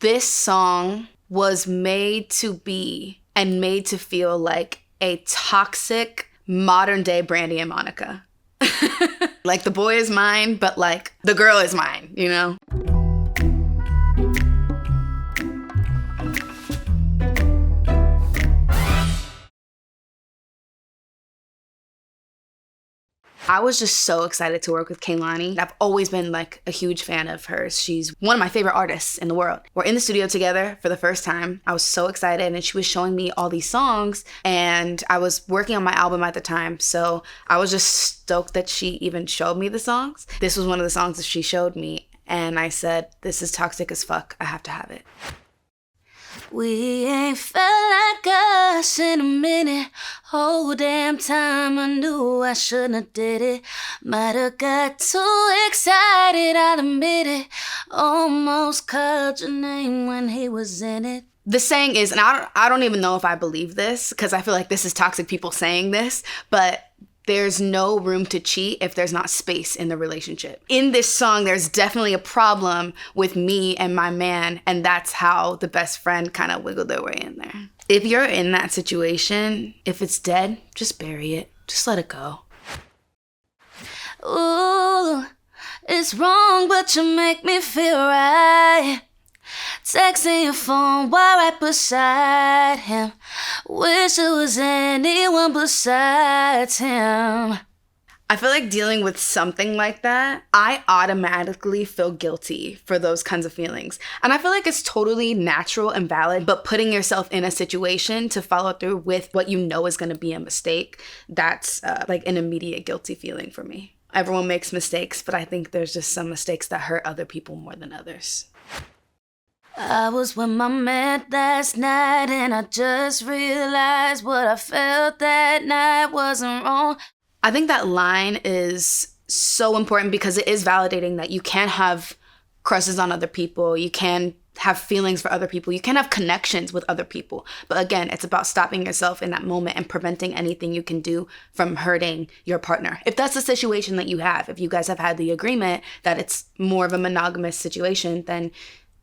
This song was made to be and made to feel like a toxic modern day Brandy and Monica. Like the boy is mine, but like the girl is mine, you know? I was just so excited to work with Kehlani. I've always been like a huge fan of hers. She's one of my favorite artists in the world. We're in the studio together for the first time. I was so excited, and she was showing me all these songs, and I was working on my album at the time. So I was just stoked that she even showed me the songs. This was one of the songs that she showed me, and I said, this is toxic as fuck. I have to have it. We ain't felt like us in a minute. Whole damn time I knew I shouldn't have did it. Might have got too excited, I'll admit it. Almost called your name when he was in it. The saying is, and I don't even know if I believe this, because I feel like this is toxic people saying this, but there's no room to cheat if there's not space in the relationship. In this song, there's definitely a problem with me and my man, and that's how the best friend kind of wiggled their way in there. If you're in that situation, if it's dead, just bury it. Just let it go. Ooh, it's wrong, but you make me feel right. Texting your phone while right beside him. Wish it was anyone besides him. I feel like dealing with something like that, I automatically feel guilty for those kinds of feelings. And I feel like it's totally natural and valid, but putting yourself in a situation to follow through with what you know is going to be a mistake, that's like an immediate guilty feeling for me. Everyone makes mistakes, but I think there's just some mistakes that hurt other people more than others. I was with my man last night, and I just realized what I felt that night wasn't wrong. I think that line is so important because it is validating that you can have crushes on other people, you can have feelings for other people, you can have connections with other people. But again, it's about stopping yourself in that moment and preventing anything you can do from hurting your partner. If that's the situation that you have, if you guys have had the agreement that it's more of a monogamous situation, then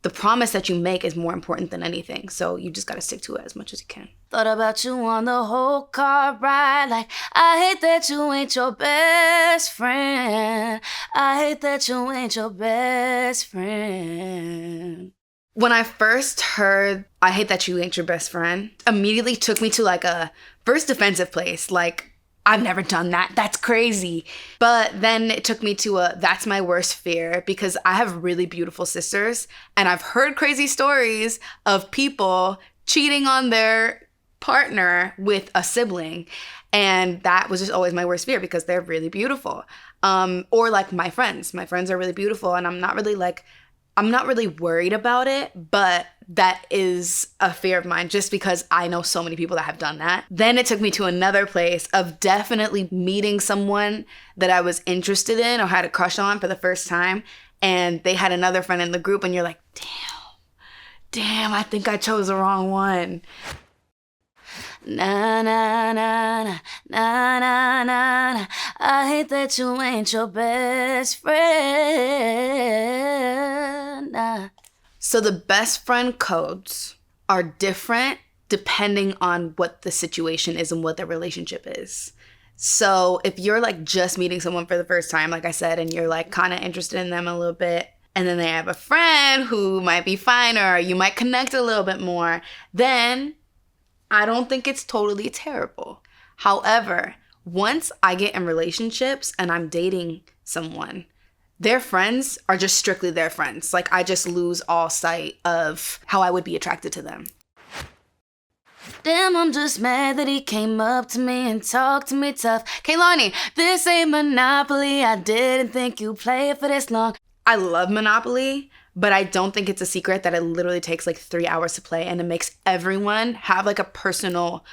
the promise that you make is more important than anything. So you just gotta stick to it as much as you can. Thought about you on the whole car ride. Like, I hate that you ain't your best friend. I hate that you ain't your best friend. When I first heard, I hate that you ain't your best friend, immediately took me to like a first defensive place. Like, I've never done that. That's crazy. But then it took me to that's my worst fear, because I have really beautiful sisters, and I've heard crazy stories of people cheating on their partner with a sibling. And that was just always my worst fear because they're really beautiful. Or like my friends. My friends are really beautiful, and I'm not really worried about it, but that is a fear of mine just because I know so many people that have done that. Then it took me to another place of definitely meeting someone that I was interested in or had a crush on for the first time, and they had another friend in the group, and you're like, damn, I think I chose the wrong one. Na na na na na na na. I hate that you ain't your best friend. Nah. So the best friend codes are different depending on what the situation is and what the relationship is. So if you're like just meeting someone for the first time, like I said, and you're like kind of interested in them a little bit, and then they have a friend who might be finer, or you might connect a little bit more, then I don't think it's totally terrible. However, once I get in relationships and I'm dating someone, their friends are just strictly their friends. Like, I just lose all sight of how I would be attracted to them. Damn, I'm just mad that he came up to me and talked to me tough. Kehlani, this ain't Monopoly. I didn't think you'd play it for this long. I love Monopoly, but I don't think it's a secret that it literally takes like 3 hours to play, and it makes everyone have like a personal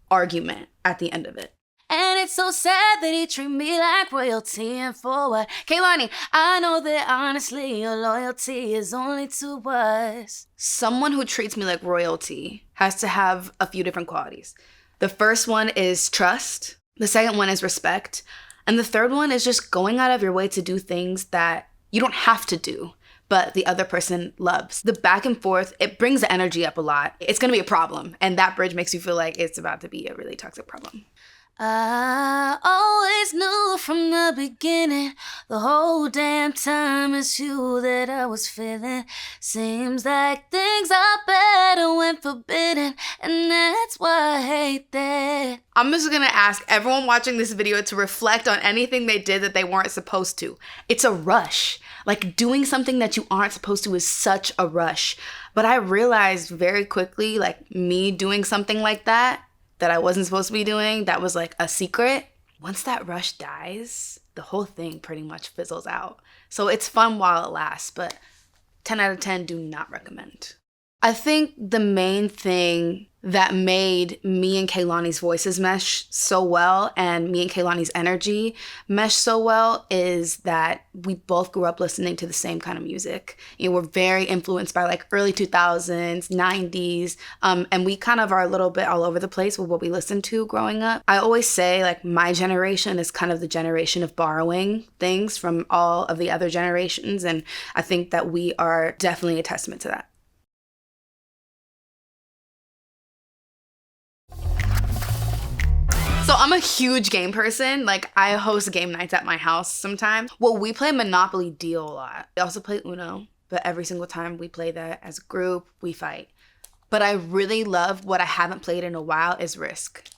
argument at the end of it. And it's so sad that he treat me like royalty, and for what? Kehlani, I know that honestly your loyalty is only to us. Someone who treats me like royalty has to have a few different qualities. The first one is trust. The second one is respect. And the third one is just going out of your way to do things that you don't have to do, but the other person loves. The back and forth, it brings the energy up a lot. It's gonna be a problem, and that bridge makes you feel like it's about to be a really toxic problem. I always knew from the beginning, the whole damn time it's you that I was feeling. Seems like things are better when forbidden, and that's why I hate that. I'm just gonna ask everyone watching this video to reflect on anything they did that they weren't supposed to. It's a rush. Like, doing something that you aren't supposed to is such a rush. But I realized very quickly, like, me doing something like that I wasn't supposed to be doing, that was like a secret. Once that rush dies, the whole thing pretty much fizzles out. So it's fun while it lasts, but 10 out of 10 do not recommend. I think the main thing that made me and Kehlani's voices mesh so well and me and Kehlani's energy mesh so well is that we both grew up listening to the same kind of music. You know, we're very influenced by like early 2000s, 90s, and we kind of are a little bit all over the place with what we listened to growing up. I always say like my generation is kind of the generation of borrowing things from all of the other generations, and I think that we are definitely a testament to that. So I'm a huge game person. Like, I host game nights at my house sometimes. Well, we play Monopoly Deal a lot. We also play Uno, but every single time we play that as a group, we fight. But I really love what I haven't played in a while is Risk.